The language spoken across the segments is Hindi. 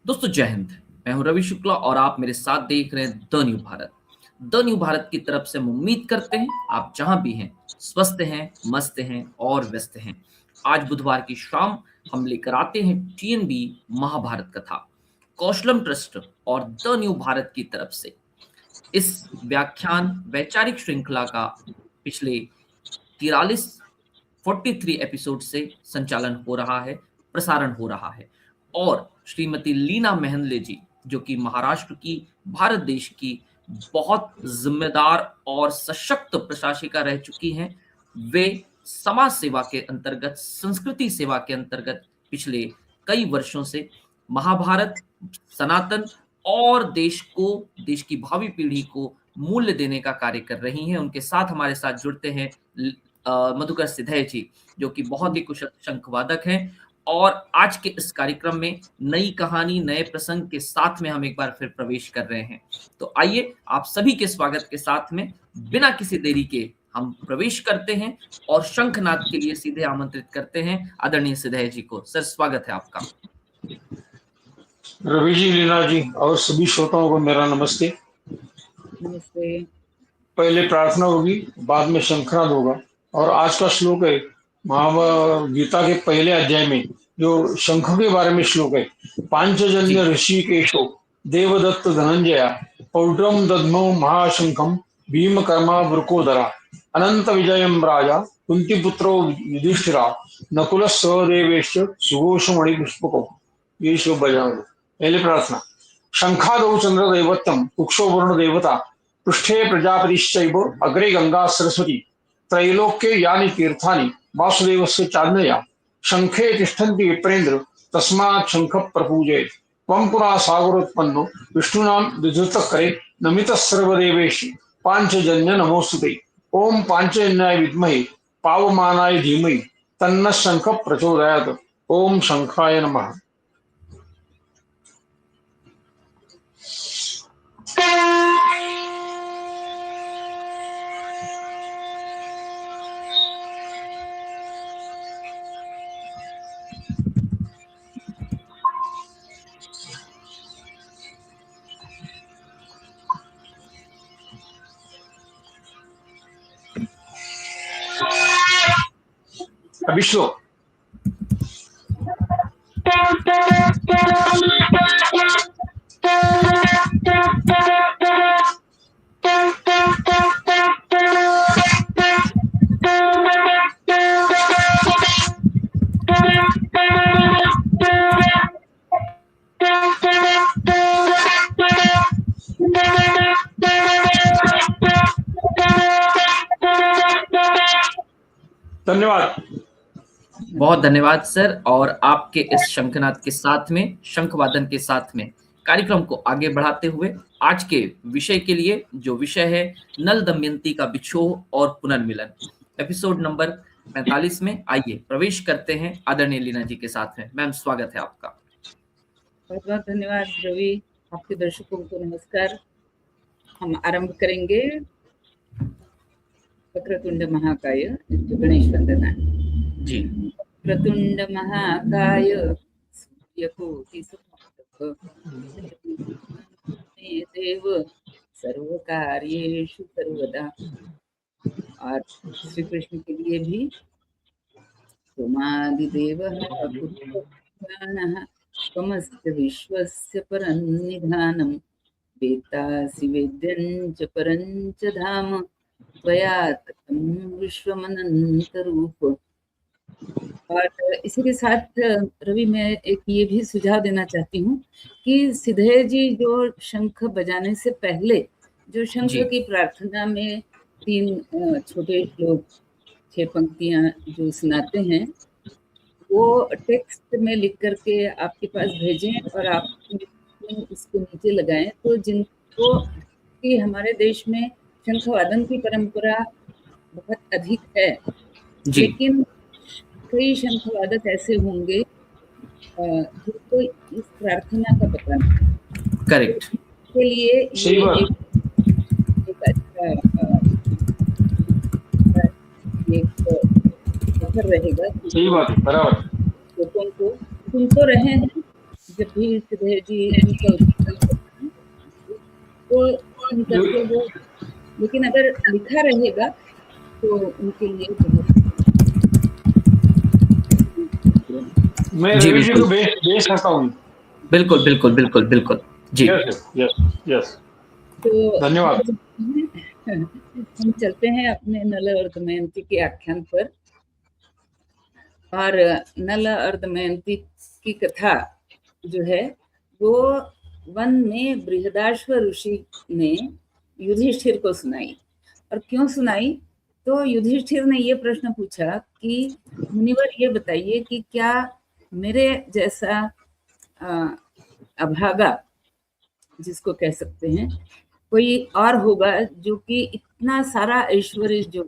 दोस्तों जय हिंद। मैं हूं रवि शुक्ला और आप मेरे साथ देख रहे हैं the new Bharat. The new Bharat की तरफ से हम उम्मीद करते हैं आप जहां भी हैं स्वस्थ हैं, मस्त हैं और व्यस्त हैं। आज बुधवार की शाम हम लेकर आते हैं टीएनबी महाभारत कथा कौशलम ट्रस्ट और द न्यू भारत की तरफ से। इस व्याख्यान वैचारिक श्रृंखला का पिछले 43 43 एपिसोड से संचालन हो रहा है, प्रसारण हो रहा है। और श्रीमती लीना मेहंदले जी, जो कि महाराष्ट्र की, भारत देश की बहुत जिम्मेदार और सशक्त प्रशासिका रह चुकी हैं, वे समाज सेवा के अंतर्गत, संस्कृति सेवा के अंतर्गत पिछले कई वर्षों से महाभारत, सनातन और देश को, देश की भावी पीढ़ी को मूल्य देने का कार्य कर रही हैं। उनके साथ हमारे साथ जुड़ते हैं मधुकर सिधय जी, जो कि बहुत ही कुशल शंखवादक हैं। और आज के इस कार्यक्रम में नई कहानी, नए प्रसंग के साथ में हम एक बार फिर प्रवेश कर रहे हैं। तो आइए आप सभी के स्वागत के साथ में बिना किसी देरी के हम प्रवेश करते हैं और शंखनाद के लिए सीधे आमंत्रित करते हैं आदरणीय सिधय जी को। सर, स्वागत है आपका। रवि जी, लीना जी और सभी श्रोताओं को मेरा नमस्ते। नमस्ते। पहले प्रार्थना होगी, बाद में शंखनाद होगा। और आज का श्लोक है महाभारत गीता के पहले अध्याय में जो शंख के बारे में श्लोक है। पांचजन्य ऋषिकेशो देवदत्त धनंजया पौड्रम दद्मो महाशंखम भीम कर्मा वृकोदरा अनंत विजयम राजा कुंती पुत्रो युधिष्ठिरा नकुल सहदेवेश सुघोषमणि पुष्पको। ये श्लोक बजाओ। पहले प्रार्थना। शंखादौ चंद्र दैवत्यम कुक्षो वरुण देवता पृष्ठे प्रजापतिश्चैव अग्रे गंगा सरस्वती त्रैलोक्ये यानि तीर्थानि वासुदेवस्य चान्यया शंखे तिष्ठन्ति विप्रेन्द्र तस्मात् शंख प्रपूजयेत् त्वं पुरा सागरोत्पन्नो विष्णुनां विधृतकरे नमितः सर्वदेवेश पांचजन्य नमोस्तुते। ओम पांचजन्याय विद्महे पावमानाय धीमहि तन्नः शंख प्रचोदयात्। ओम शंखाय नमः। अभी श्लोक। धन्यवाद। बहुत धन्यवाद सर। और आपके इस शंखनाद के साथ में, शंखवादन के साथ में कार्यक्रम को आगे बढ़ाते हुए आज के विषय के लिए, जो विषय है नल दमयंती का बिछोह और पुनर्मिलन, एपिसोड नंबर 45 में आइए प्रवेश करते हैं आदरणीय लीना जी के साथ में। मैम, स्वागत है आपका। बहुत बहुत धन्यवाद रवि। आपके दर्शकों को नमस्कार। हम आरंभ करेंगे वक्रतुंड महाकाय गणेश वंदना जी। वक्रतुंड महाकाय सूर्यकोटि देव सर्व कार्येषु सर्वदा। और श्री कृष्ण के लिए भी सोमादिदेव त्वमस्य विश्वस्य परन्निधानम् वेत्तासि वेद्यं च परं च धाम त्वया ततं विश्वमनन्तरूप। और इसी के साथ रवि, मैं एक ये भी सुझाव देना चाहती हूँ कि सिधे जी जो शंख बजाने से पहले जो शंख की प्रार्थना में 3 छोटे श्लोक, 6 पंक्तियां जो सुनाते हैं, वो टेक्स्ट में लिख करके आपके पास भेजें और आप इसको नीचे लगाएं। तो जिनको कि हमारे देश में शंखवादन की परंपरा बहुत अधिक है, लेकिन कई शंखवादक ऐसे होंगे जिनको इस प्रार्थना का पता नहीं। करेक्ट। के लिए ये एक अच्छा रहेगा। सही बात है, बराबर। लोगों को सुन तो रहे हैं, जब भी सुधीर जी उनका उच्चारण करते हैं वो सुन करके वो, लेकिन अगर लिखा रहेगा तो उनके लिए बहुत। मैं जी रवि जी को बिल्कुल भेज भेज सकता हूँ। बिल्कुल बिल्कुल बिल्कुल बिल्कुल जी। यस यस यस, तो धन्यवाद। हम चलते हैं अपने नल और दमयंती के आख्यान पर। और नल और दमयंती की कथा जो है वो वन में बृहदाश्व ऋषि ने युधिष्ठिर को सुनाई। और क्यों सुनाई? तो युधिष्ठिर ने ये प्रश्न पूछा कि मुनिवर ये बताइए कि क्या मेरे जैसा अभागा, जिसको कह सकते हैं, कोई और होगा जो कि इतना सारा ऐश्वर्य जो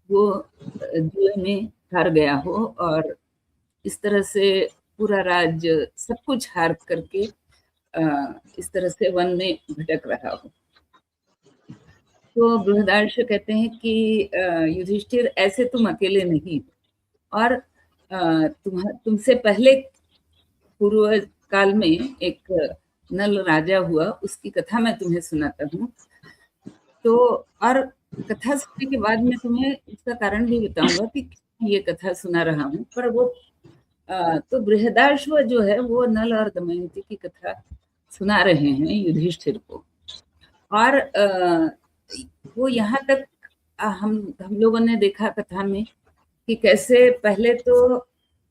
वो जुए में हार गया हो और इस तरह से पूरा राज्य सब कुछ हार करके इस तरह से वन में भटक रहा हो। तो बृहदारण्यक कहते हैं कि युधिष्ठिर ऐसे तुम अकेले नहीं, और तुमसे पहले पूर्व काल में एक नल राजा हुआ, उसकी कथा मैं तुम्हें सुनाता हूँ। तो और कथा सुनने के बाद मैं तुम्हें उसका कारण भी बताऊंगा कि ये कथा सुना रहा हूँ। पर वो तो बृहदाश्व जो है वो नल और दमयंती की कथा सुना रहे हैं युधिष्ठिर को। और वो यहाँ तक हम लोगों ने देखा कथा में कि कैसे पहले तो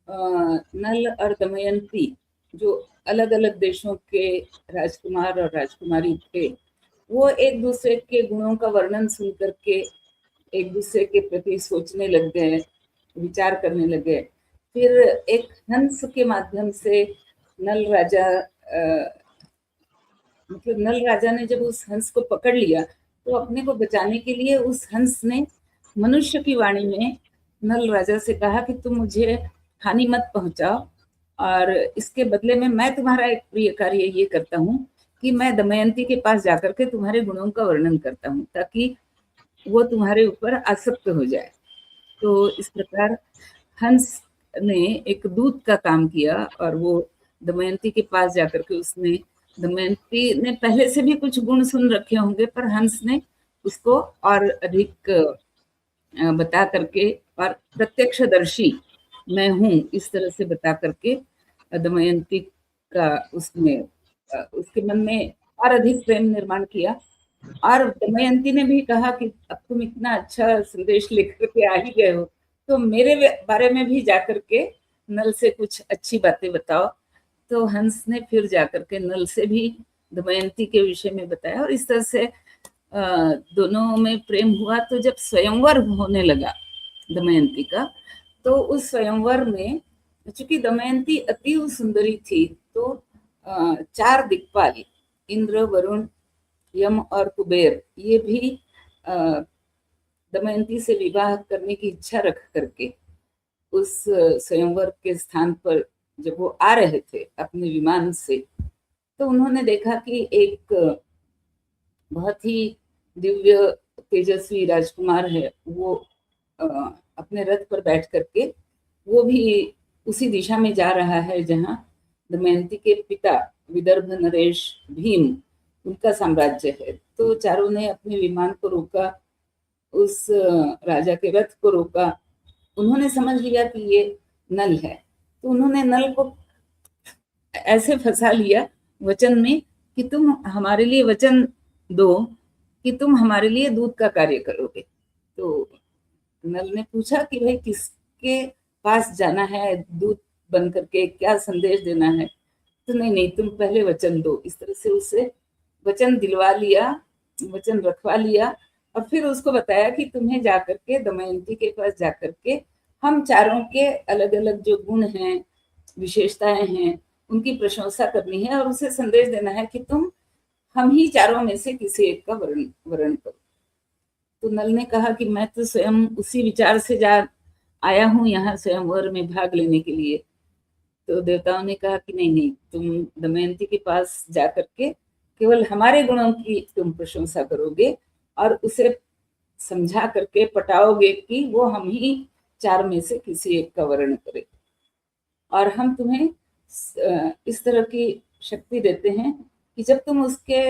नल और दमयंती जो अलग अलग देशों के राजकुमार और राजकुमारी थे, वो एक दूसरे के गुणों का वर्णन सुन करके एक दूसरे के प्रति सोचने लग गए, विचार करने लगे। फिर एक हंस के माध्यम से नल राजा मतलब नल राजा ने जब उस हंस को पकड़ लिया तो अपने को बचाने के लिए उस हंस ने मनुष्य की वाणी में नल राजा से कहा कि तुम मुझे हानि मत पहुंचाओ, और इसके बदले में मैं तुम्हारा एक प्रिय कार्य ये करता हूँ कि मैं दमयंती के पास जाकर के तुम्हारे गुणों का वर्णन करता हूँ ताकि वो तुम्हारे ऊपर आसक्त हो जाए। तो इस प्रकार हंस ने एक दूत का काम किया और वो दमयंती के पास जाकर के उसने, दमयंती ने पहले से भी कुछ गुण सुन रखे होंगे पर हंस ने उसको और अधिक बता करके और प्रत्यक्षदर्शी मैं हूँ इस तरह से बता करके दमयंती का उसमें उसके मन में और अधिक प्रेम निर्माण किया। और दमयंती ने भी कहा कि अब तुम इतना अच्छा संदेश लेकर के आ ही गए हो तो मेरे बारे में भी जाकर के नल से कुछ अच्छी बातें बताओ। तो हंस ने फिर जाकर के नल से भी दमयंती के विषय में बताया और इस तरह से दोनों में प्रेम हुआ। तो जब स्वयंवर होने लगा दमयंती का, तो उस स्वयंवर में चूंकि दमयंती अति सुंदरी थी तो 4 दिक्पाल इंद्र, वरुण, यम और कुबेर ये भी दमयंती से विवाह करने की इच्छा रख करके उस स्वयंवर के स्थान पर जब वो आ रहे थे अपने विमान से, तो उन्होंने देखा कि एक बहुत ही दिव्य तेजस्वी राजकुमार है, वो अपने रथ पर बैठ करके वो भी उसी दिशा में जा रहा है जहाँ दमयंती के पिता विदर्भ नरेश भीम उनका साम्राज्य है। तो चारों ने अपने विमान को रोका, उस राजा के रथ को रोका। उन्होंने समझ लिया कि ये नल है, तो उन्होंने नल को ऐसे फंसा लिया वचन में कि तुम हमारे लिए वचन दो कि तुम हमारे लिए दूत का कार्य करोगे। तो नल ने पूछा कि भाई किसके पास जाना है, दूत बन करके क्या संदेश देना है? तो नहीं नहीं, तुम पहले वचन दो। इस तरह से उससे वचन दिलवा लिया, वचन रखवा लिया और फिर उसको बताया कि तुम्हें जाकर के दमयंती के पास जाकर के हम चारों के अलग अलग जो गुण हैं, विशेषताएं हैं, उनकी प्रशंसा करनी है और उसे संदेश देना है कि तुम हम ही चारों में से किसी एक का वर्ण करो। तो नल ने कहा कि मैं तो स्वयं उसी विचार से जा आया हूँ यहाँ स्वयंवर में भाग लेने के लिए। तो देवताओं ने कहा कि नहीं नहीं, तुम दमयंती के पास जाकर के केवल हमारे गुणों की तुम प्रशंसा करोगे और उसे समझा करके पटाओगे कि वो हम ही 4 में से किसी एक का वर्ण करे, और हम तुम्हें इस तरह की शक्ति देते हैं कि जब तुम उसके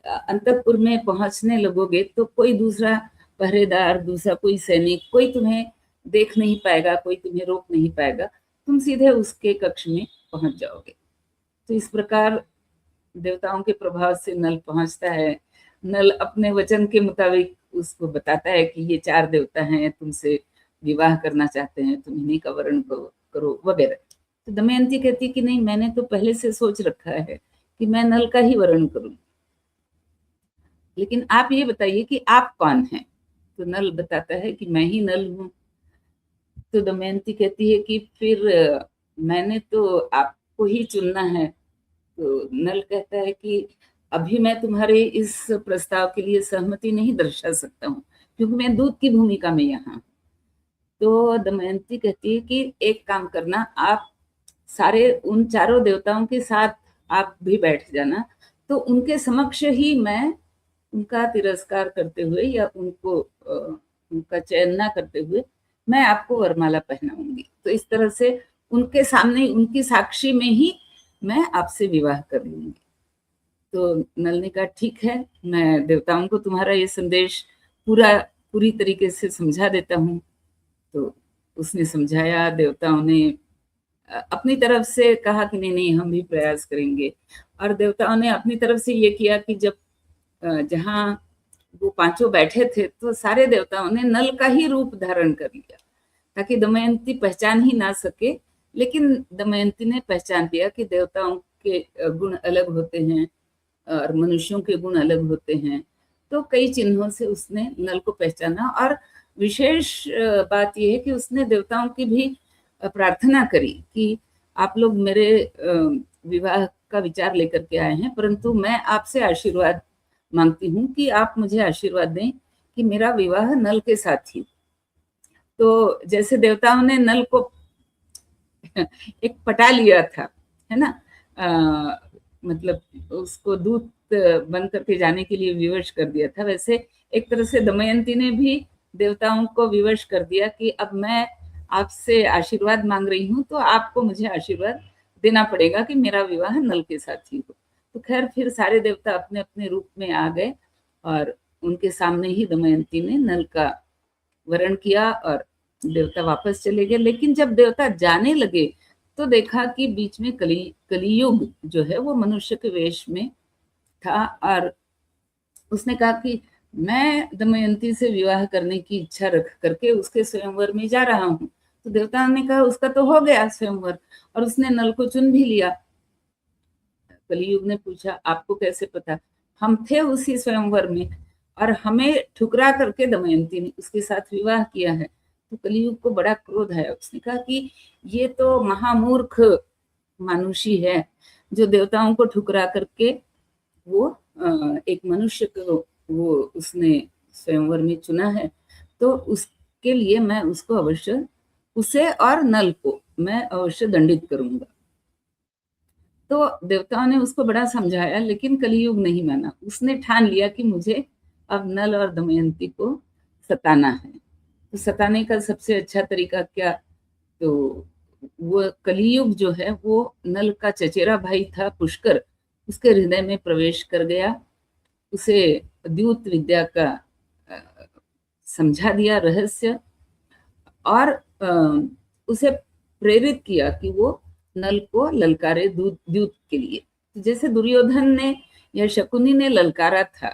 अंतःपुर में पहुंचने लगोगे तो कोई दूसरा पहरेदार, दूसरा कोई सैनिक, कोई तुम्हें देख नहीं पाएगा, कोई तुम्हें रोक नहीं पाएगा, तुम सीधे उसके कक्ष में पहुंच जाओगे। तो इस प्रकार देवताओं के प्रभाव से नल पहुंचता है। नल अपने वचन के मुताबिक उसको बताता है कि ये 4 देवता हैं, तुमसे विवाह करना चाहते हैं, तुम इन्हीं का वर्ण करो वगैरह। तो दमयंती कहती कि नहीं, मैंने तो पहले से सोच रखा है कि मैं नल का ही वर्ण करूं, लेकिन आप ये बताइए कि आप कौन हैं। तो नल बताता है कि मैं ही नल हूं। तो दमयंती कहती है कि फिर मैंने तो आपको ही चुनना है। तो नल कहता है कि अभी मैं तुम्हारे इस प्रस्ताव के लिए सहमति नहीं दर्शा सकता हूँ, क्योंकि मैं दूत की भूमिका में यहाँ। तो दमयंती कहती है कि एक काम करना, आप सारे उन 4 देवताओं के साथ आप भी बैठ जाना, तो उनके समक्ष ही मैं उनका तिरस्कार करते हुए या उनका चयन ना करते हुए मैं आपको वरमाला पहनाऊंगी। तो इस तरह से उनके सामने, उनकी साक्षी में ही मैं आपसे विवाह कर लूंगी। तो नल ने कहा ठीक है, मैं देवताओं को तुम्हारा ये संदेश पूरी तरीके से समझा देता हूँ। तो उसने समझाया, देवताओं ने अपनी तरफ से कहा कि नहीं नहीं, हम भी प्रयास करेंगे। और देवताओं ने अपनी तरफ से ये किया कि जब जहाँ वो 5 बैठे थे तो सारे देवताओं ने नल का ही रूप धारण कर लिया, ताकि दमयंती पहचान ही ना सके। लेकिन दमयंती ने पहचान लिया कि देवताओं के गुण अलग होते हैं और मनुष्यों के गुण अलग होते हैं। तो कई चिन्हों से उसने नल को पहचाना। और विशेष बात यह है कि उसने देवताओं की भी प्रार्थना करी कि आप लोग मेरे विवाह का विचार लेकर के आए हैं, परंतु मैं आपसे आशीर्वाद मांगती हूँ कि आप मुझे आशीर्वाद दें कि मेरा विवाह नल के साथ ही। तो जैसे देवताओं ने नल को एक पटा लिया था, है ना, मतलब उसको दूत बन करके जाने के लिए विवश कर दिया था, वैसे एक तरह से दमयंती ने भी देवताओं को विवश कर दिया कि अब मैं आपसे आशीर्वाद मांग रही हूँ, तो आपको मुझे आशीर्वाद देना पड़ेगा कि मेरा विवाह नल के साथ ही हो। तो खैर फिर सारे देवता अपने अपने रूप में आ गए और उनके सामने ही दमयंती ने नल का वरण किया और देवता वापस चले गए। लेकिन जब देवता जाने लगे तो देखा कि बीच में कलियुग जो है वो मनुष्य के वेश में था। और उसने कहा कि मैं दमयंती से विवाह करने की इच्छा रख करके उसके स्वयंवर में जा रहा हूँ। तो देवता ने कहा उसका तो हो गया स्वयंवर, और उसने नल को चुन भी लिया। कलियुग ने पूछा आपको कैसे पता? हम थे उसी स्वयंवर में और हमें ठुकरा करके दमयंती ने उसके साथ विवाह किया है। तो कलियुग को बड़ा क्रोध आया। उसने कहा कि ये तो महामूर्ख मानुषी है जो देवताओं को ठुकरा करके वो एक मनुष्य को वो उसने स्वयंवर में चुना है। तो उसके लिए मैं उसको अवश्य, उसे और नल को मैं अवश्य दंडित करूंगा। तो देवताओं ने उसको बड़ा समझाया, लेकिन कलियुग नहीं माना। उसने ठान लिया कि मुझे अब नल और दमयंती को सताना है। तो सताने का सबसे अच्छा तरीका क्या? तो वो कलियुग जो है वो नल का चचेरा भाई था पुष्कर, उसके हृदय में प्रवेश कर गया, उसे द्यूत विद्या का समझा दिया रहस्य, और उसे प्रेरित किया कि वो नल को ललकारे द्यूत के लिए। तो जैसे दुर्योधन ने या शकुनी ने ललकारा था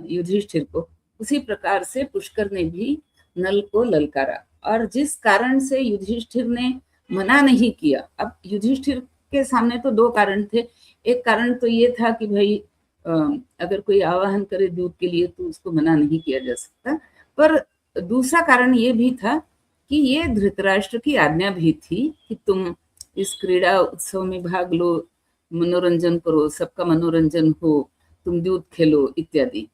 युधिष्ठिर को, उसी प्रकार से पुष्कर ने भी नल को ललकारा। और जिस कारण से युधिष्ठिर ने मना नहीं किया, अब युधिष्ठिर के सामने तो 2 कारण थे। एक कारण तो ये था कि भाई अगर कोई आवाहन करे दूत के लिए तो उसको मना नहीं किया जा सकता, पर दूसरा कारण ये भी था कि ये धृतराष्ट्र की आज्ञा भी थी कि तुम इस क्रीड़ा उत्सव में भाग लो, मनोरंजन करो, सबका मनोरंजन हो, तुम दूत खेलो इत्यादि।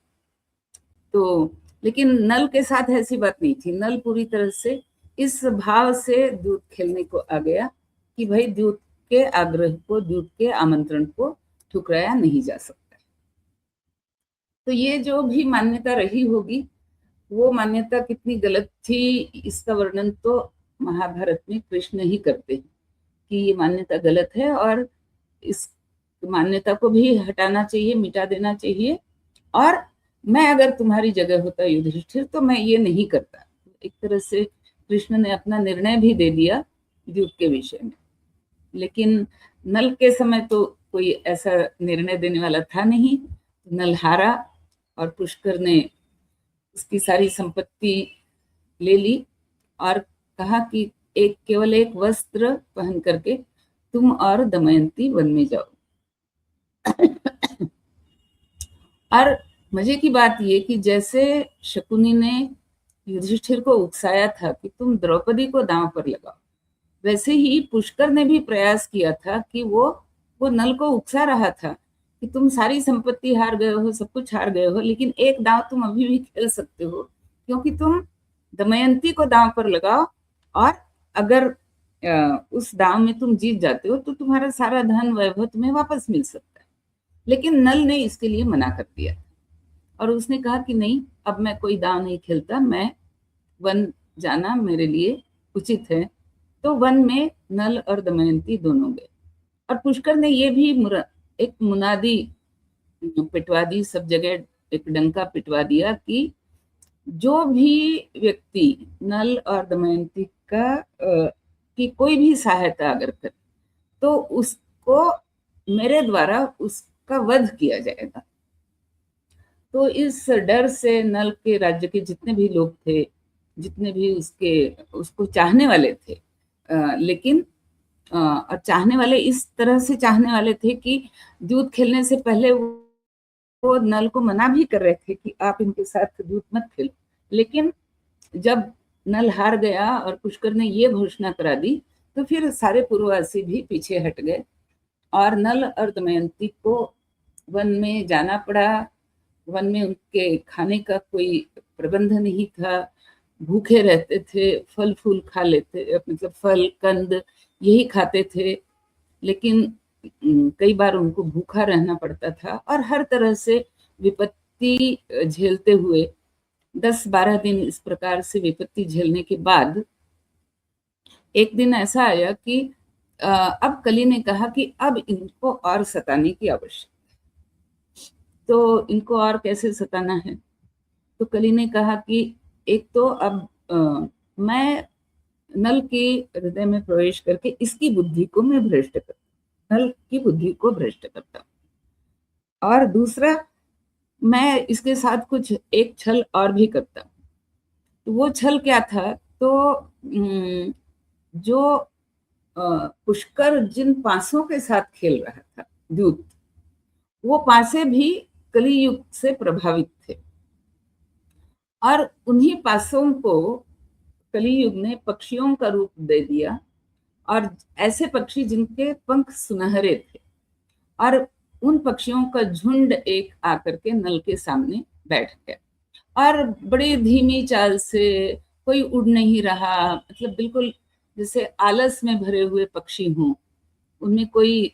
तो लेकिन नल के साथ ऐसी बात नहीं थी। नल पूरी तरह से इस भाव से दूत खेलने को आ गया कि भाई दूत के आग्रह को, दूत के आमंत्रण को ठुकराया नहीं जा सकता। तो ये जो भी मान्यता रही होगी, वो मान्यता कितनी गलत थी इसका वर्णन तो महाभारत में कृष्ण ही करते हैं कि ये मान्यता गलत है और इस मान्यता को भी हटाना चाहिए, मिटा देना चाहिए। और मैं अगर तुम्हारी जगह होता युधिष्ठिर तो मैं ये नहीं करता। एक तरह से कृष्ण ने अपना निर्णय भी दे दिया द्यूत के विषय में। लेकिन नल के समय तो कोई ऐसा निर्णय देने वाला था नहीं। नल हारा और पुष्कर ने उसकी सारी संपत्ति ले ली और कहा कि केवल एक वस्त्र पहन करके तुम और दमयंती वन में जाओ। और मजे की बात ये कि जैसे शकुनी ने युधिष्ठिर को उकसाया था कि तुम द्रौपदी को दांव पर लगाओ, वैसे ही पुष्कर ने भी प्रयास किया था कि वो नल को उकसा रहा था कि तुम सारी संपत्ति हार गए हो, सब कुछ हार गए हो, लेकिन एक दांव तुम अभी भी खेल सकते हो, क्योंकि तुम दमयंती को दांव पर लगाओ और अगर उस दांव में तुम जीत जाते हो तो तुम्हारा सारा धन वैभव तुम्हें वापस मिल सकता है। लेकिन नल ने इसके लिए मना कर दिया और उसने कहा कि नहीं, अब मैं कोई दांव नहीं खेलता, मैं वन जाना मेरे लिए उचित है। तो वन में नल और दमयंती दोनों गए और पुष्कर ने ये भी एक मुनादी पिटवा दी, सब जगह एक डंका पिटवा दिया कि जो भी व्यक्ति नल और दमयंती की कोई भी सहायता अगर करे तो उसको मेरे द्वारा उसका वध किया जाएगा। तो इस डर से नल के राज्य के जितने भी लोग थे, जितने भी उसको चाहने वाले थे, लेकिन और चाहने वाले इस तरह से चाहने वाले थे कि दूध खेलने से पहले वो नल को मना भी कर रहे थे कि आप इनके साथ दूध मत खेलो। लेकिन जब नल हार गया और पुष्कर ने ये घोषणा करा दी तो फिर सारे पूर्ववासी भी पीछे हट गए और नल और दमयंती को वन में जाना पड़ा। वन में उनके खाने का कोई प्रबंध नहीं था, भूखे रहते थे, फल फूल खा लेते, मतलब फल कंद यही खाते थे। लेकिन कई बार उनको भूखा रहना पड़ता था और हर तरह से विपत्ति झेलते हुए 10-12 दिन इस प्रकार से विपत्ति झेलने के बाद एक दिन ऐसा आया कि अब कली ने कहा कि अब इनको और सताने की आवश्यकता है। तो इनको और कैसे सताना है? तो कली ने कहा कि एक तो अब मैं नल के हृदय में प्रवेश करके इसकी बुद्धि को मैं भ्रष्ट करता, नल की बुद्धि को भ्रष्ट करता, और दूसरा मैं इसके साथ कुछ एक छल और भी करता। तो वो छल क्या था? तो जो पुष्कर जिन पासों के साथ खेल रहा था दूत, वो पासे भी कलियुग से प्रभावित थे और उन्हीं पासों को कलियुग ने पक्षियों का रूप दे दिया और ऐसे पक्षी जिनके पंख सुनहरे थे, और उन पक्षियों का झुंड एक आकर के नल के सामने बैठ गया और बड़ी धीमी चाल से, कोई उड़ नहीं रहा, मतलब बिल्कुल जैसे आलस में भरे हुए पक्षी हों, उनमें कोई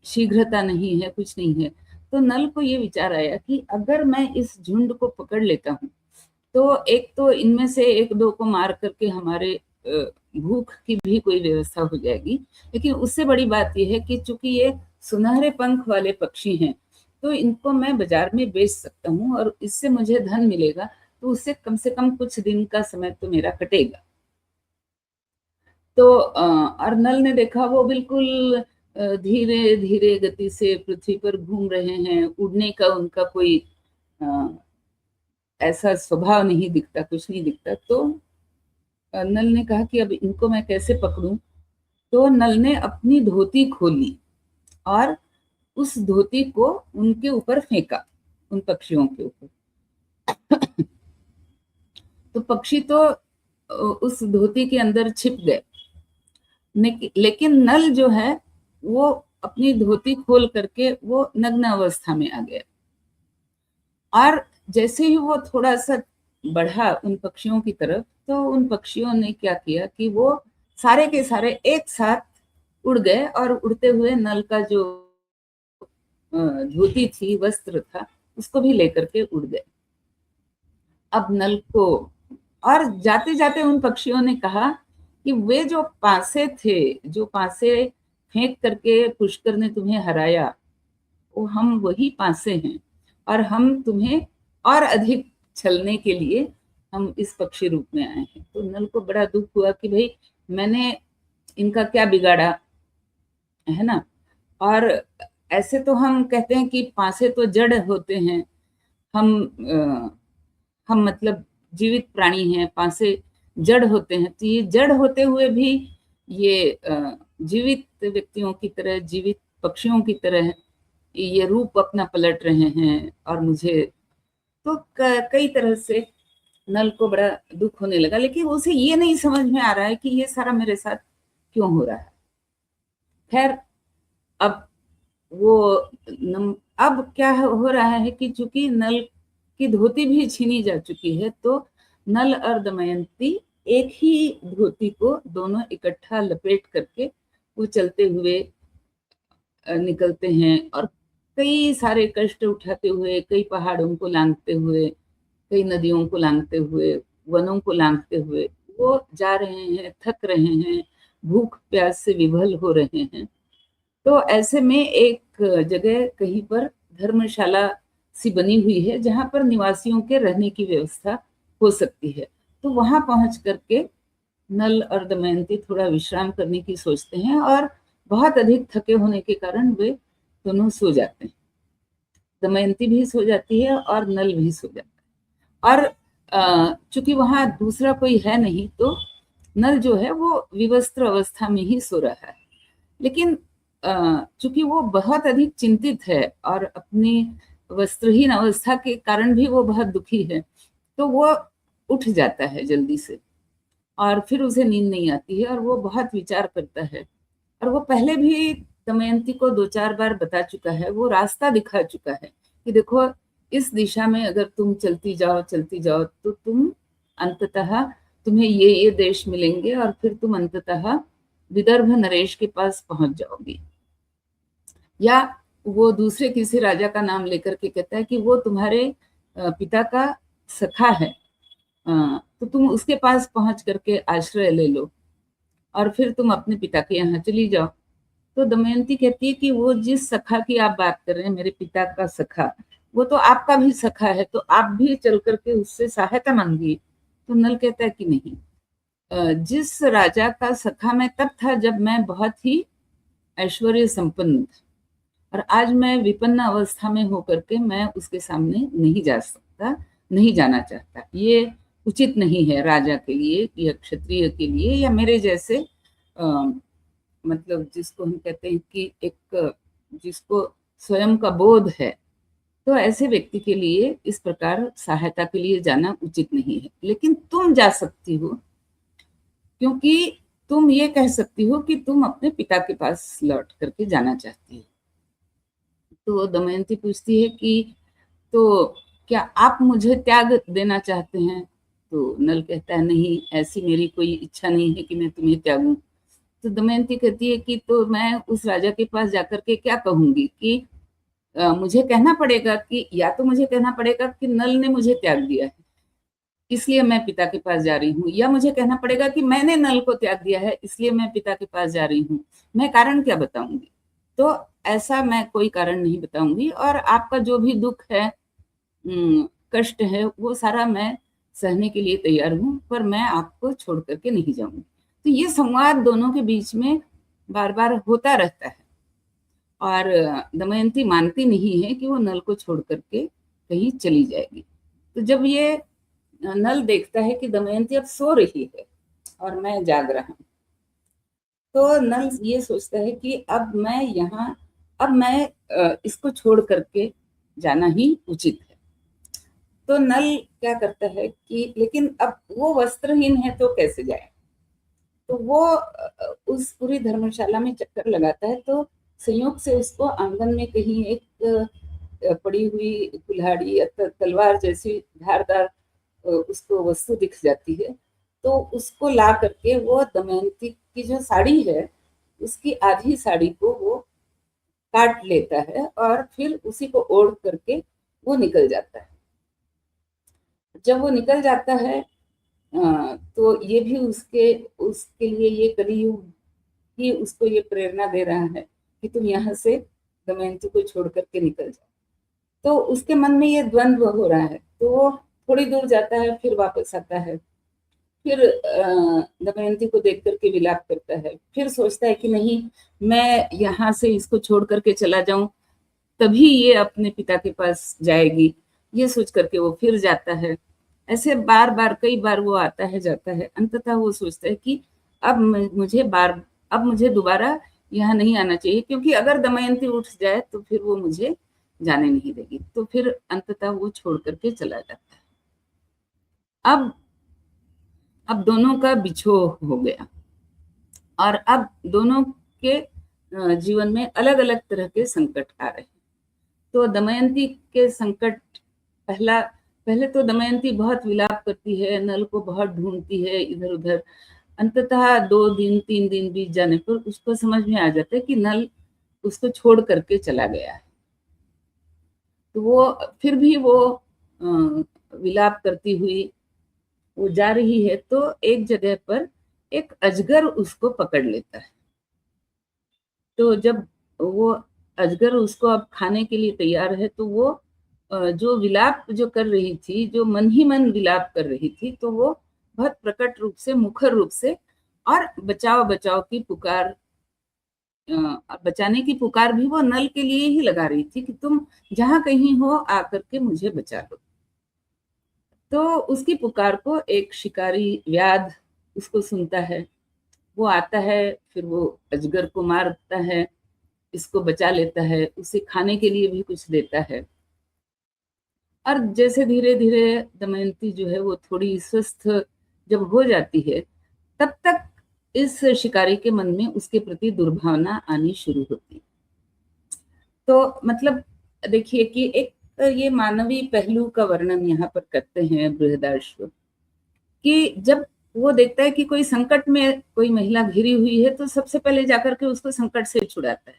शीघ्रता नहीं है, कुछ नहीं है। तो नल को ये विचार आया कि अगर मैं इस झुंड को पकड़ लेता हूँ तो एक तो इनमें से एक दो को मार करके हमारे भूख की भी कोई व्यवस्था हो जाएगी, लेकिन उससे बड़ी बात यह है कि चूंकि ये सुनहरे पंख वाले पक्षी हैं तो इनको मैं बाजार में बेच सकता हूँ और इससे मुझे धन मिलेगा, तो उससे कम से कम कुछ दिन का समय तो मेरा कटेगा। तो और नल ने देखा वो बिल्कुल धीरे धीरे गति से पृथ्वी पर घूम रहे हैं, उड़ने का उनका कोई ऐसा स्वभाव नहीं दिखता, कुछ नहीं दिखता। तो नल ने कहा कि अब इनको मैं कैसे पकड़ूं? तो नल ने अपनी धोती खोली और उस धोती को उनके ऊपर फेंका, उन पक्षियों के ऊपर। तो पक्षी तो उस धोती के अंदर छिप गए, लेकिन नल जो है वो अपनी धोती खोल करके वो नग्न अवस्था में आ गया। और जैसे ही वो थोड़ा सा बढ़ा उन पक्षियों की तरफ, तो उन पक्षियों ने क्या किया कि वो सारे के सारे एक साथ उड़ गए और उड़ते हुए नल का जो धोती थी, वस्त्र था, उसको भी लेकर के उड़ गए। अब नल को, और जाते जाते उन पक्षियों ने कहा कि वे जो पासे थे, जो पासे फेंक करके पुष्कर ने तुम्हें हराया, वो हम वही पासे हैं, और हम तुम्हें और अधिक छलने के लिए हम इस पक्षी रूप में आए हैं। तो नल को बड़ा दुख हुआ कि भाई मैंने इनका क्या बिगाड़ा, है ना। और ऐसे तो हम कहते हैं कि पासे तो जड़ होते हैं, हम हम मतलब जीवित प्राणी हैं, पासे जड़ होते हैं। तो ये जड़ होते हुए भी ये जीवित व्यक्तियों की तरह, जीवित पक्षियों की तरह ये रूप अपना पलट रहे हैं, और मुझे तो कई तरह से नल को बड़ा दुख होने लगा। लेकिन उसे ये नहीं समझ में आ रहा है कि ये सारा मेरे साथ क्यों हो रहा है। खैर, अब वो अब क्या हो रहा है कि चूंकि नल की धोती भी छीनी जा चुकी है, तो नल और दमयंती एक ही धोती को दोनों इकट्ठा लपेट करके वो चलते हुए निकलते हैं, और कई सारे कष्ट उठाते हुए, कई पहाड़ों को लांघते हुए, कई नदियों को लांघते हुए, वनों को लांघते हुए वो जा रहे हैं, थक रहे हैं, भूख प्यास से विभल हो रहे हैं। तो ऐसे में एक जगह कहीं पर धर्मशाला सी बनी हुई है जहां पर निवासियों के रहने की व्यवस्था हो सकती है। तो वहां पहुंच करके नल और दमयंती थोड़ा विश्राम करने की सोचते हैं, और बहुत अधिक थके होने के कारण वे दोनों सो जाते हैं। दमयंती भी सो जाती है और नल भी सो जाता है। और चूंकि वहां दूसरा कोई है नहीं, तो नल जो है वो विवस्त्र अवस्था में ही सो रहा है। लेकिन चूंकि वो बहुत अधिक चिंतित है और अपनी वस्त्रहीन अवस्था के कारण भी वो बहुत दुखी है, तो वो उठ जाता है जल्दी से, और फिर उसे नींद नहीं आती है, और वो बहुत विचार करता है। और वो पहले भी दमयंती को 2-4 बार बता चुका है, वो रास्ता दिखा चुका है कि देखो इस दिशा में अगर तुम चलती जाओ तो तुम अंततः तुम्हें ये देश मिलेंगे, और फिर तुम अंततः विदर्भ नरेश के पास पहुंच जाओगी। या वो दूसरे किसी राजा का नाम लेकर के कहता है कि वो तुम्हारे पिता का सखा है, तो तुम उसके पास पहुंच करके आश्रय ले लो, और फिर तुम अपने पिता के यहाँ चली जाओ। तो दमयंती कहती है कि वो जिस सखा की आप बात कर रहे हैं, मेरे पिता का सखा, वो तो आपका भी सखा है, तो आप भी चल करके उससे सहायता मांगिए। तो नल कहता है कि नहीं, जिस राजा का सखा मैं तब था जब मैं बहुत ही ऐश्वर्य संपन्न था, और आज मैं विपन्न अवस्था में होकर के मैं उसके सामने नहीं जा सकता, नहीं जाना चाहता। ये उचित नहीं है राजा के लिए या क्षत्रिय के लिए या मेरे जैसे मतलब जिसको हम कहते हैं कि एक जिसको स्वयं का बोध है, तो ऐसे व्यक्ति के लिए इस प्रकार सहायता के लिए जाना उचित नहीं है। लेकिन तुम जा सकती हो, क्योंकि तुम ये कह सकती हो कि तुम अपने पिता के पास लौट करके जाना चाहती हो। तो दमयंती पूछती है कि तो क्या आप मुझे त्याग देना चाहते हैं? तो नल कहता है नहीं, ऐसी मेरी कोई इच्छा नहीं है कि मैं तुम्हें त्यागूं। तो दमयंती कहती है कि तो मैं उस राजा के पास जाकर के क्या कहूंगी कि मुझे कहना पड़ेगा कि, या तो मुझे कहना पड़ेगा कि नल ने मुझे त्याग दिया है इसलिए मैं पिता के पास जा रही हूँ, या मुझे कहना पड़ेगा कि मैंने नल को त्याग दिया है इसलिए मैं पिता के पास जा रही हूँ। मैं कारण क्या बताऊंगी? तो ऐसा मैं कोई कारण नहीं बताऊंगी, और आपका जो भी दुख है, कष्ट है, वो सारा मैं सहने के लिए तैयार हूँ, पर मैं आपको छोड़ करके नहीं जाऊंगी। तो ये संवाद दोनों के बीच में बार बार होता रहता है, और दमयंती मानती नहीं है कि वो नल को छोड़ करके कहीं चली जाएगी। तो जब ये नल देखता है कि दमयंती अब सो रही है और मैं जाग रहा हूँ, तो नल ये सोचता है कि अब मैं इसको छोड़ करके जाना ही उचित है। तो नल क्या करता है कि लेकिन अब वो वस्त्रहीन है तो कैसे जाए? तो वो उस पूरी धर्मशाला में चक्कर लगाता है, तो संयोग से उसको आंगन में कहीं एक पड़ी हुई कुल्हाड़ी या तलवार जैसी धारदार उसको वस्तु दिख जाती है। तो उसको ला करके वो दमयंती की जो साड़ी है उसकी आधी साड़ी को वो काट लेता है, और फिर उसी को ओढ़ करके वो निकल जाता है। जब वो निकल जाता है तो ये भी उसके उसके लिए ये कलियुग ही उसको ये प्रेरणा दे रहा है कि तुम यहाँ से दमयंती को छोड़ करके निकल जाओ। तो उसके मन में ये द्वंद्व हो रहा है, तो वो थोड़ी दूर जाता है, फिर वापस आता है, फिर दमयंती को देख करके विलाप करता है, फिर सोचता है कि नहीं, मैं यहाँ से इसको छोड़ करके चला जाऊं तभी ये अपने पिता के पास जाएगी, ये सोच करके वो फिर जाता है। ऐसे बार बार कई बार वो आता है जाता है, अंततः वो सोचता है कि अब मुझे दोबारा यहाँ नहीं आना चाहिए, क्योंकि अगर दमयंती उठ जाए तो फिर वो मुझे जाने नहीं देगी। तो फिर अंततः वो छोड़ करके चला जाता है। अब दोनों का बिछोह हो गया और अब दोनों के जीवन में अलग अलग तरह के संकट आ रहे हैं। तो दमयंती के संकट, पहले तो दमयंती बहुत विलाप करती है, नल को बहुत ढूंढती है इधर उधर। अंततः 2 दिन 3 दिन बीत जाने पर उसको समझ में आ जाता है कि नल उसको छोड़ करके चला गया है। तो वो फिर भी वो विलाप करती हुई वो जा रही है, तो एक जगह पर एक अजगर उसको पकड़ लेता है। तो जब वो अजगर उसको अब खाने के लिए तैयार है, तो वो जो विलाप जो कर रही थी, जो मन ही मन विलाप कर रही थी, तो वो बहुत प्रकट रूप से, मुखर रूप से और बचाओ बचाओ की पुकार, बचाने की पुकार भी वो नल के लिए ही लगा रही थी कि तुम जहां कहीं हो आकर के मुझे बचा लो। तो उसकी पुकार को एक शिकारी व्याध उसको सुनता है, वो आता है, फिर वो अजगर को मारता है, इसको बचा लेता है, उसे खाने के लिए भी कुछ देता है। और जैसे धीरे धीरे दमयंती जो है वो थोड़ी स्वस्थ जब हो जाती है, तब तक इस शिकारी के मन में उसके प्रति दुर्भावना आनी शुरू होती है। तो मतलब देखिए कि एक ये मानवीय पहलू का वर्णन यहाँ पर करते हैं बृहदारण्यक, कि जब वो देखता है कि कोई संकट में कोई महिला घिरी हुई है, तो सबसे पहले जाकर के उसको संकट से छुड़ाता है।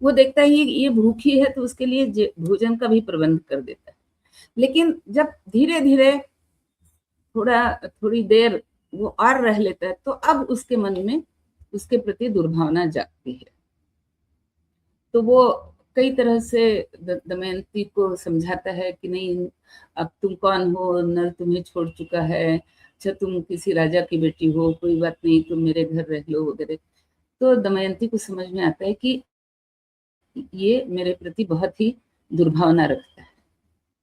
वो देखता है ये भूखी है, तो उसके लिए भोजन का भी प्रबंध कर देता है। लेकिन जब धीरे धीरे थोड़ी देर वो और रह लेता है, तो अब उसके मन में उसके प्रति दुर्भावना जागती है। तो वो कई तरह से दमयंती को समझाता है कि नहीं, अब तुम कौन हो, नल तुम्हें छोड़ चुका है, अच्छा तुम किसी राजा की बेटी हो, कोई बात नहीं, तुम मेरे घर रह लो वगैरह। तो दमयंती को समझ में आता है कि ये मेरे प्रति बहुत ही दुर्भावना रखता है।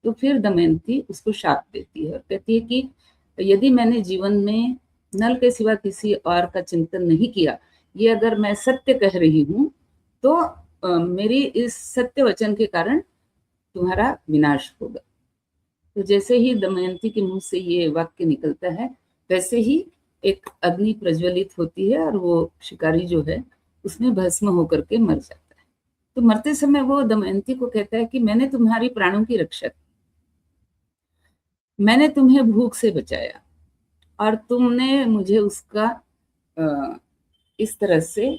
तो फिर दमयंती उसको शाप देती है और कहती है कि यदि मैंने जीवन में नल के सिवा किसी और का चिंतन नहीं किया, ये अगर मैं सत्य कह रही हूँ, तो मेरी इस सत्य वचन के कारण तुम्हारा विनाश होगा। तो जैसे ही दमयंती के मुंह से ये वाक्य निकलता है, वैसे ही एक अग्नि प्रज्वलित होती है और वो शिकारी जो है उसमें भस्म होकर के मर जाता है। तो मरते समय वो दमयंती को कहता है कि मैंने तुम्हारी प्राणों की रक्षा की, मैंने तुम्हें भूख से बचाया और तुमने मुझे उसका इस तरह से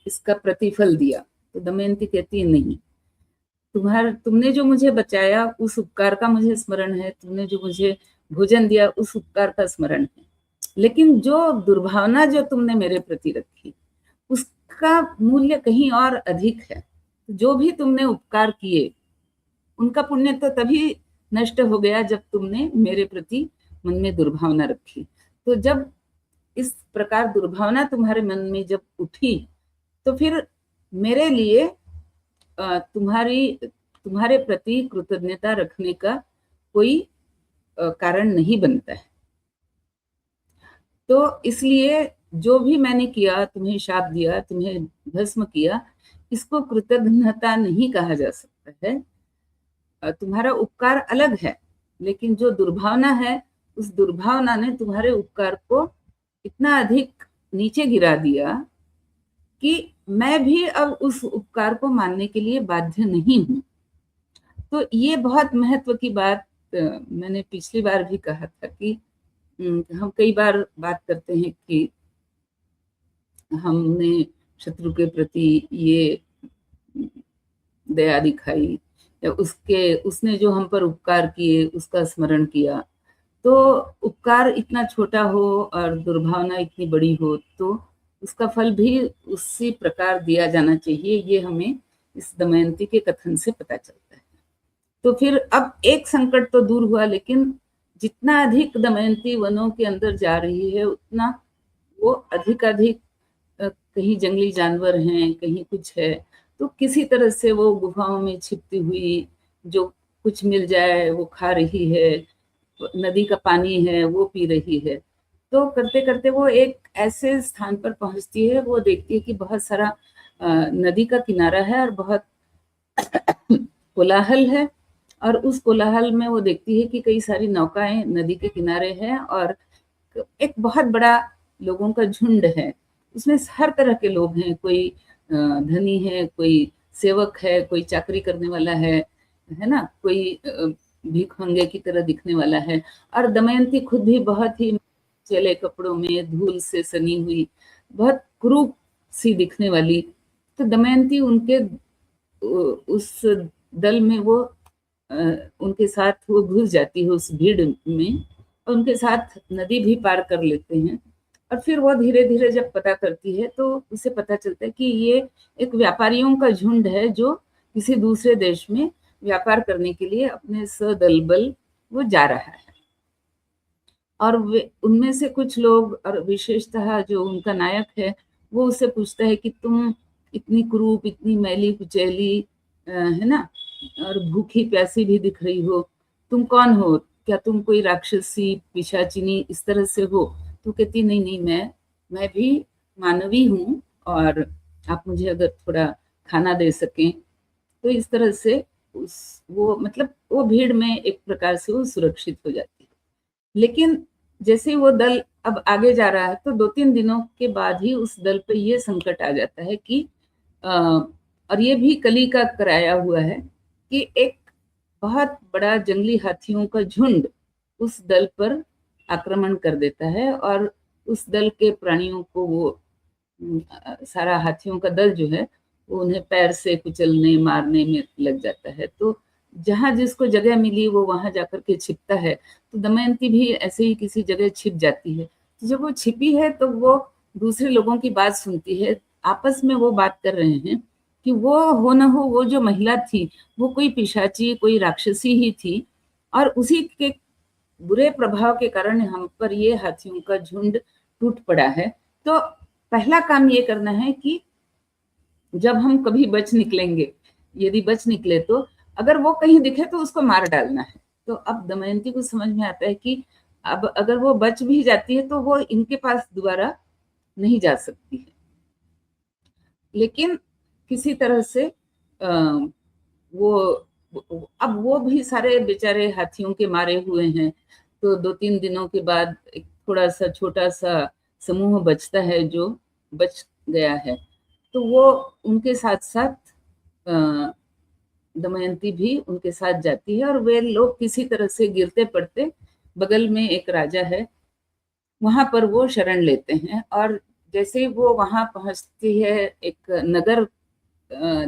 इसका प्रतिफल दिया। तो दमयंती कहती है नहीं, तुमने जो मुझे बचाया उस उपकार का मुझे स्मरण है, तुमने जो मुझे भोजन दिया उस उपकार का स्मरण है, लेकिन जो दुर्भावना जो तुमने मेरे प्रति रखी उसका मूल्य कहीं और अधिक है। जो भी तुमने उपकार किए उनका पुण्य तो तभी नष्ट हो गया जब तुमने मेरे प्रति मन में दुर्भावना रखी। तो जब इस प्रकार दुर्भावना तुम्हारे मन में जब उठी, तो फिर मेरे लिए तुम्हारे प्रति कृतज्ञता रखने का कोई कारण नहीं बनता है। तो इसलिए जो भी मैंने किया, तुम्हें शाप दिया, तुम्हें भस्म किया, इसको कृतज्ञता नहीं कहा जा सकता है। तुम्हारा उपकार अलग है, लेकिन जो दुर्भावना है, उस दुर्भावना ने तुम्हारे उपकार को इतना अधिक नीचे गिरा दिया कि मैं भी अब उस उपकार को मानने के लिए बाध्य नहीं हूं। तो ये बहुत महत्व की बात मैंने पिछली बार भी कहा था कि हम कई बार बात करते हैं कि हमने शत्रु के प्रति ये दया दिखाई या उसने जो हम पर उपकार किए उसका स्मरण किया, तो उपकार इतना छोटा हो और दुर्भावना इतनी बड़ी हो तो उसका फल भी उसी प्रकार दिया जाना चाहिए, ये हमें इस दमयंती के कथन से पता चलता है। तो फिर अब एक संकट तो दूर हुआ, लेकिन जितना अधिक दमयंती वनों के अंदर जा रही है उतना वो अधिक कहीं जंगली जानवर हैं, कहीं कुछ है, तो किसी तरह से वो गुफाओं में छिपती हुई जो कुछ मिल जाए वो खा रही है, नदी का पानी है वो पी रही है। तो करते करते वो एक ऐसे स्थान पर पहुंचती है, वो देखती है कि बहुत सारा नदी का किनारा है और बहुत कोलाहल है, और उस कोलाहल में वो देखती है कि कई सारी नौकाएं नदी के किनारे हैं और एक बहुत बड़ा लोगों का झुंड है। उसमें हर तरह के लोग हैं, कोई धनी है, कोई सेवक है, कोई चाकरी करने वाला है ना, कोई भिखमंगे की तरह दिखने वाला है। और दमयंती खुद भी बहुत ही चले कपड़ों में धूल से सनी हुई, बहुत क्रूप सी दिखने वाली। तो दमयंती उनके उस दल में वो उनके साथ वो घुस जाती है उस भीड़ में, और उनके साथ नदी भी पार कर लेते हैं। और फिर वो धीरे धीरे जब पता करती है तो उसे पता चलता है कि ये एक व्यापारियों का झुंड है जो किसी दूसरे देश में व्यापार करने के लिए अपने सदल बल वो जा रहा है। और वे उनमें से कुछ लोग, और विशेषतः जो उनका नायक है, वो उससे पूछता है कि तुम इतनी क्रूप, इतनी मैली कुचैली है ना, और भूखी प्यासी भी दिख रही हो, तुम कौन हो? क्या तुम कोई राक्षसी पिशाचिनी इस तरह से हो? तो कहती नहीं नहीं, मैं भी मानवी हूँ, और आप मुझे अगर थोड़ा खाना दे सकें। तो इस तरह से वो मतलब वो भीड़ में एक प्रकार से वो सुरक्षित हो जाती है। लेकिन जैसे ही वो दल अब आगे जा रहा है तो 2-3 दिनों के बाद ही उस दल पे ये संकट आ जाता है कि और ये भी कली का कराया हुआ है कि एक बहुत बड़ा जंगली हाथियों का झुंड उस दल पर आक्रमण कर देता है, और उस दल के प्राणियों को वो सारा हाथियों का दल जो है वो उन्हें पैर से कुचलने मारने में लग जाता है। तो जहां जिसको जगह मिली वो वहां जाकर के छिपता है। तो दमयंती भी ऐसे ही किसी जगह छिप जाती है। तो जब वो छिपी है तो वो दूसरे लोगों की बात सुनती है, आपस में वो बात कर रहे हैं कि वो हो न हो वो जो महिला थी वो कोई पिशाची, कोई राक्षसी ही थी, और उसी के बुरे प्रभाव के कारण हम पर ये हाथियों का झुंड टूट पड़ा है। तो पहला काम ये करना है कि जब हम कभी बच निकलेंगे, यदि बच निकले तो अगर वो कहीं दिखे तो उसको मार डालना है। तो अब दमयंती को समझ में आता है कि अब अगर वो बच भी जाती है तो वो इनके पास दोबारा नहीं जा सकती है। लेकिन किसी तरह से वो अब वो भी सारे बेचारे हाथियों के मारे हुए हैं। तो 2-3 दिनों के बाद एक थोड़ा सा छोटा सा समूह बचता है जो बच गया है। तो वो उनके साथ साथ दमयंती भी उनके साथ जाती है, और वे लोग किसी तरह से गिरते पड़ते बगल में एक राजा है वहां पर वो शरण लेते हैं। और जैसे ही वो वहां पहुंचती है, एक नगर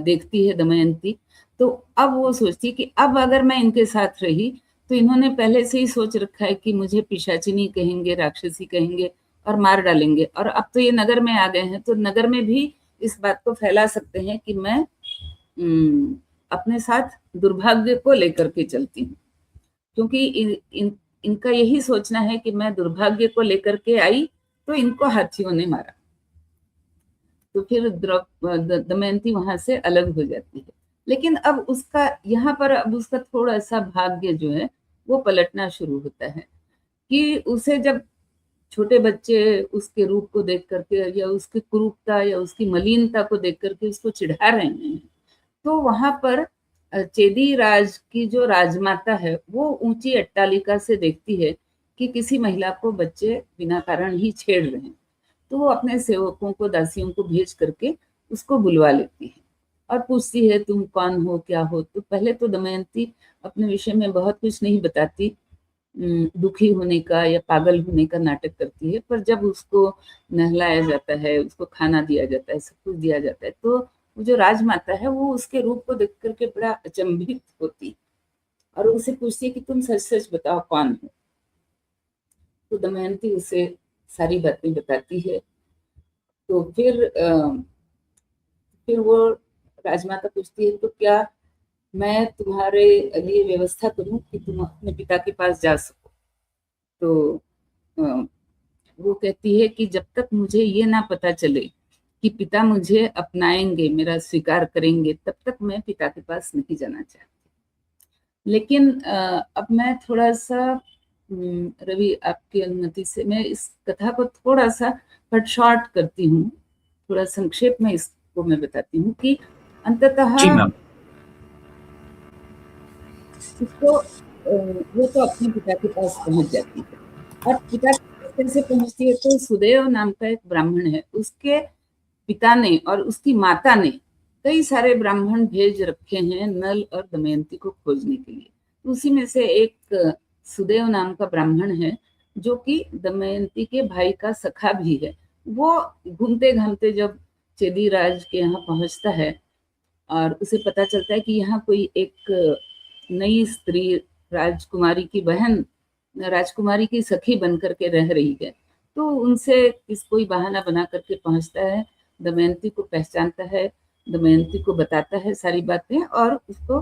देखती है दमयंती, तो अब वो सोचती कि अब अगर मैं इनके साथ रही तो इन्होंने पहले से ही सोच रखा है कि मुझे पिशाचिनी कहेंगे, राक्षसी कहेंगे और मार डालेंगे। और अब तो ये नगर में आ गए हैं तो नगर में भी इस बात को फैला सकते हैं कि मैं अपने साथ दुर्भाग्य को लेकर के चलती हूँ, क्योंकि इनका यही सोचना है कि मैं दुर्भाग्य को लेकर के आई तो इनको हाथियों ने मारा। तो फिर दमयंती वहां से अलग हो जाती है। लेकिन अब उसका यहाँ पर अब उसका थोड़ा सा भाग्य जो है वो पलटना शुरू होता है कि उसे जब छोटे बच्चे उसके रूप को देख करके या उसकी कुरूपता या उसकी मलिनता को देख करके उसको चिढ़ा रहे हैं, तो वहां पर चेदी राज की जो राजमाता है वो ऊंची अट्टालिका से देखती है कि किसी महिला को बच्चे बिना कारण ही छेड़ रहे हैं। तो वो अपने सेवकों को, दासियों को भेज करके उसको बुलवा लेती है और पूछती है तुम कौन हो, क्या हो। तो पहले तो दमयंती अपने विषय में बहुत कुछ नहीं बताती, दुखी होने का या पागल होने का नाटक करती है। पर जब उसको नहलाया जाता है, उसको खाना दिया जाता है, सब कुछ दिया जाता है, तो वो जो राजमाता है वो उसके रूप को देख करके बड़ा अचंभित होती और उसे पूछती है कि तुम सच सच बताओ कौन हो। तो दमयंती उसे सारी बातें बताती है। तो फिर वो राजमाता पूछती है, तो क्या मैं तुम्हारे लिए व्यवस्था करूं कि तुम अपने पिता के पास जा सको? तो अ, वो कहती है कि जब तक मुझे ये ना पता चले कि पिता मुझे अपनाएंगे, मेरा स्वीकार करेंगे, तब तक मैं पिता के पास नहीं जाना चाहती। लेकिन अब मैं थोड़ा सा रवि, आपकी अनुमति से मैं इस कथा को थोड़ा सा कट शॉर्ट करती हूँ, थोड़ा संक्षेप में इसको मैं बताती हूँ कि अंततः जी मैम। उसको वो तो अपने पिता के पास पहुंच जाती है। और पिता के पास कैसे पहुंचती है? तो सुदेव नाम का एक ब्राह्मण है, उसके पिता ने और उसकी माता ने कई सारे ब्राह्मण भेज रखे हैं नल और दमयंती को खोजने के लिए। उसी में से एक सुदेव नाम का ब्राह्मण है, जो कि दमयंती के भाई का सखा भी है। वो घूमते घामते जब चेदी राज के यहाँ पहुंचता है और उसे पता चलता है कि यहाँ कोई एक नई स्त्री राजकुमारी की बहन, राजकुमारी की सखी बन करके रह रही है, तो उनसे कोई बहाना बना करके पहुंचता है, दमयंती को पहचानता है, दमयंती को बताता है सारी बातें और उसको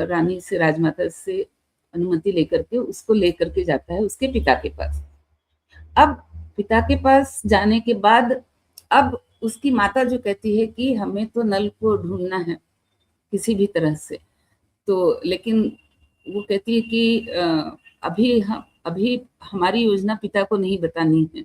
रानी से, राजमाता से अनुमति लेकर के उसको लेकर के जाता है उसके पिता के पास। अब पिता के पास जाने के बाद अब उसकी माता जो कहती है कि हमें तो नल को ढूंढना है किसी भी तरह से, तो लेकिन वो कहती है कि अभी हमारी योजना पिता को नहीं बतानी है।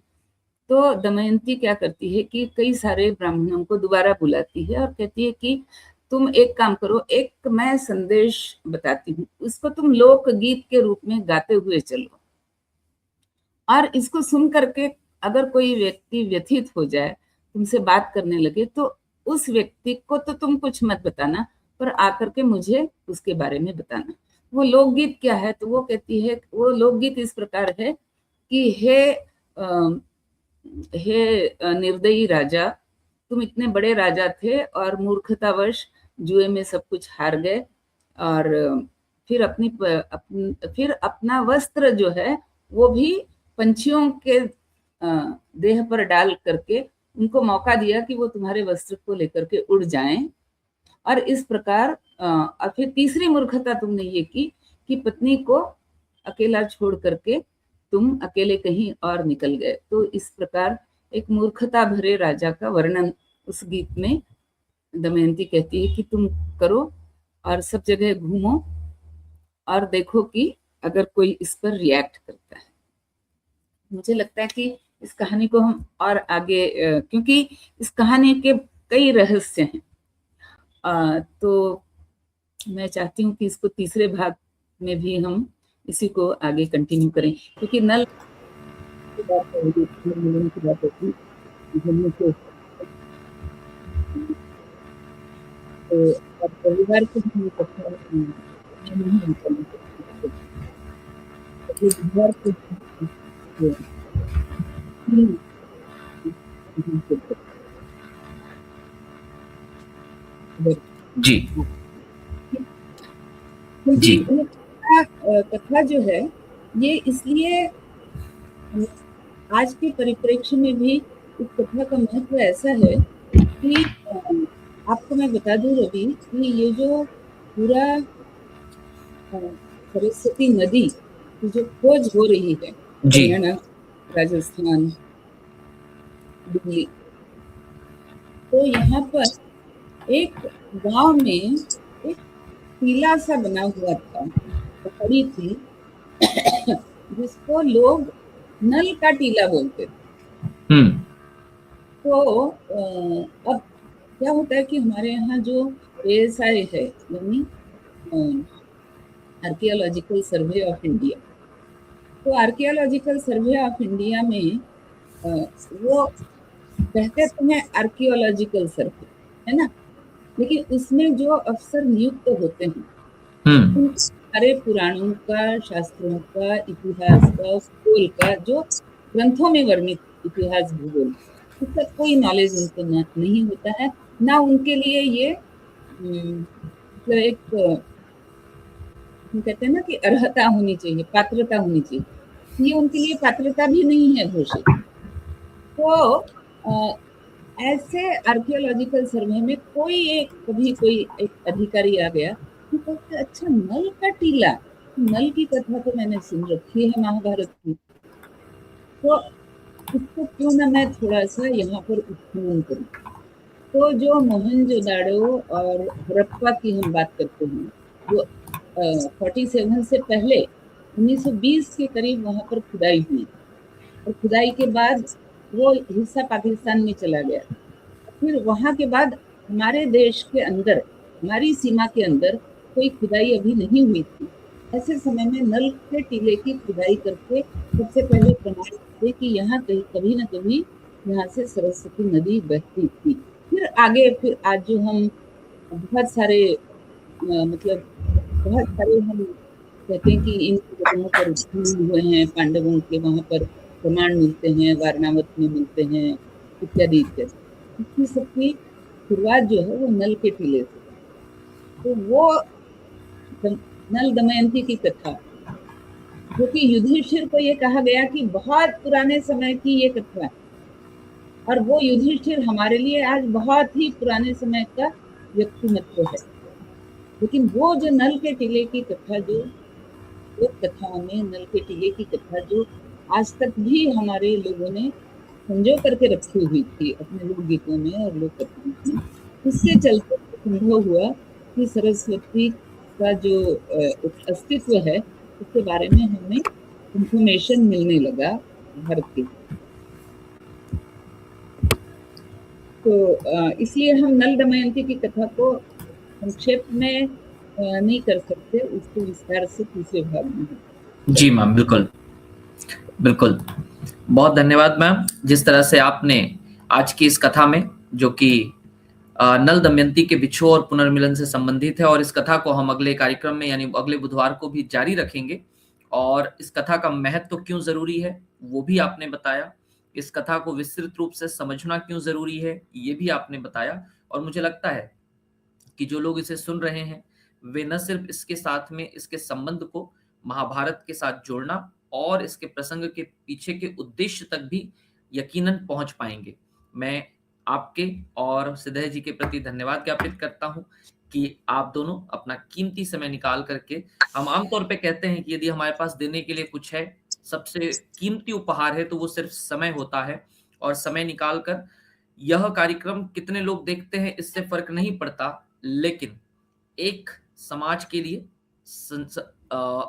तो दमयंती क्या करती है कि कई सारे ब्राह्मणों को दोबारा बुलाती है और कहती है कि तुम एक काम करो, एक मैं संदेश बताती हूँ, उसको तुम लोकगीत के रूप में गाते हुए चलो, और इसको सुन करके अगर कोई व्यक्ति व्यथित हो जाए, तुमसे बात करने लगे, तो उस व्यक्ति को तो तुम कुछ मत बताना, पर आकर के मुझे उसके बारे में बताना। वो लोकगीत क्या है? तो वो कहती है, वो लोकगीत इस प्रकार है कि हे निर्दयी राजा, तुम इतने बड़े राजा थे और मूर्खतावश जुए में सब कुछ हार गए, और फिर अपना वस्त्र जो है वो भी पंछियों के देह पर डाल करके उनको मौका दिया कि वो तुम्हारे वस्त्र को लेकर के उड़ जाएं। और इस प्रकार और फिर तीसरी मूर्खता तुमने ये की कि पत्नी को अकेला छोड़ करके तुम अकेले कहीं और निकल गए। तो इस प्रकार एक मूर्खता भरे राजा का वर्णन उस गीत में दमयंती कहती है कि तुम करो और सब जगह घूमो और देखो कि अगर कोई इस पर रिएक्ट करता है। मुझे लगता है कि इस कहानी को हम और आगे क्योंकि इस कहानी के कई रहस्य हैं, तो मैं चाहती हूँ कि इसको तीसरे भाग में भी हम इसी को आगे कंटिन्यू करें, क्योंकि नल की बात होगी, मिलन की बात होगी, घूमने के, तो अब परिवार को हम कथा नहीं निकलने परिवार को जी जी कथा जो है ये इसलिए आज के परिप्रेक्ष्य में भी इस कथा का महत्व ऐसा है कि आपको मैं बता दूं रवि कि ये जो पूरा सरस्वती नदी की जो खोज हो रही है हरियाणा, राजस्थान, दिल्ली, तो यहाँ पर एक गांव में एक टीला सा बना हुआ था, पड़ी थी, जिसको लोग नल का टीला बोलते थे। तो अब क्या होता है कि हमारे यहाँ जो ASI है, यानी आर्कियोलॉजिकल सर्वे ऑफ इंडिया, तो आर्कियोलॉजिकल सर्वे ऑफ इंडिया में वो कहते तो हैं आर्कियोलॉजिकल सर्वे, है ना, लेकिन उसमें जो अफसर नियुक्त होते हैं उन सारे पुराणों का, शास्त्रों का, इतिहास का, भूगोल का, जो ग्रंथों में वर्णित इतिहास भूगोल, उसका कोई नॉलेज उनको नहीं होता है, ना उनके लिए ये मतलब एक कहते हैं ना कि अर्हता होनी चाहिए, पात्रता होनी चाहिए ये उनके लिए पात्रता भी नहीं है घोषित। तो ऐसे आर्कियोलॉजिकल सर्वे में कभी कोई एक अधिकारी आ गया तो कहते अच्छा नल का टीला, नल की कथा तो मैंने सुन रखी है महाभारत की, तो इसको क्यों ना मैं थोड़ा सा यहाँ पर उत्खनन करूं। तो जो मोहनजोदाड़ो और हड़प्पा की हम बात करते हैं, जो 47 से पहले 1920 के करीब वहां पर खुदाई हुई, और खुदाई के बाद वो हिस्सा पाकिस्तान में चला गया। फिर वहां के बाद हमारे देश के अंदर, हमारी सीमा के अंदर कोई खुदाई अभी नहीं हुई थी। ऐसे समय में नल के टीले की खुदाई करके सबसे पहले प्रमाण थे कि यहाँ कभी न कभी यहाँ से सरस्वती नदी बहती थी। फिर आगे फिर आज जो हम बहुत सारे मतलब बहुत सारे हम कहते हैं कि इन जगहों पर उत्खनन हुए हैं, पांडवों के वहां पर प्रमाण मिलते हैं, वारनावत में मिलते हैं, इत्यादि इत्यादि। इसकी सबकी शुरुआत जो है वो नल के टीले से। तो वो नल दमयंती की कथा, जो कि युधिष्ठिर को ये कहा गया कि बहुत पुराने समय की ये कथा है, और वो युधिष्ठिर हमारे लिए आज बहुत ही पुराने समय का व्यक्तिमत्व है। लेकिन वो जो नल के टीले की कथा, जो लोक कथाओं में नल के टीले की कथा जो आज तक भी हमारे लोगों ने संजो करके रखी हुई थी अपने लोकगीतों में और लोक कथाओं में, उसके चलते संभव हुआ कि सरस्वती का जो अस्तित्व है उसके बारे में हमें इंफॉर्मेशन मिलने लगा भारत की। तो इसलिए हम नल दमयंती की कथा को संक्षेप में नहीं कर सकते, उसको विस्तार से तीसरे भाग में। जी मैम, बिल्कुल बिल्कुल, बहुत धन्यवाद मैम। जिस तरह से आपने आज की इस कथा में, जो कि नल दमयंती के बिछुओं और पुनर्मिलन से संबंधित है, और इस कथा को हम अगले कार्यक्रम में यानी अगले बुधवार को भी जारी रखेंगे, और इस कथा का महत्व क्यों जरूरी है वो भी आपने बताया, इस कथा को विस्तृत रूप से समझना क्यों जरूरी है ये भी आपने बताया। और मुझे लगता है कि जो लोग इसे सुन रहे हैं वे न सिर्फ इसके साथ में इसके संबंध को महाभारत के साथ जोड़ना और इसके प्रसंग के पीछे के उद्देश्य तक भी यकीनन पहुंच पाएंगे। मैं आपके और सिद्धेश जी के प्रति धन्यवाद ज्ञापित करता हूं कि आप दोनों अपना कीमती समय निकाल करके, हम आमतौर पे कहते हैं कि यदि हमारे पास देने के लिए कुछ है, सबसे कीमती उपहार है, तो वो सिर्फ समय होता है। और समय निकाल कर यह कार्यक्रम कितने लोग देखते हैं इससे फर्क नहीं पड़ता, लेकिन एक समाज के लिए,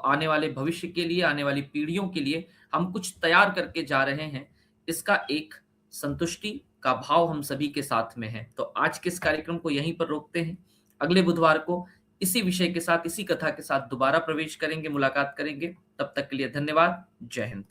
आने वाले भविष्य के लिए, आने वाली पीढ़ियों के लिए हम कुछ तैयार करके जा रहे हैं, इसका एक संतुष्टि का भाव हम सभी के साथ में है। तो आज के इस कार्यक्रम को यहीं पर रोकते हैं। अगले बुधवार को इसी विषय के साथ, इसी कथा के साथ दोबारा प्रवेश करेंगे, मुलाकात करेंगे। तब तक के लिए धन्यवाद। जय हिंद।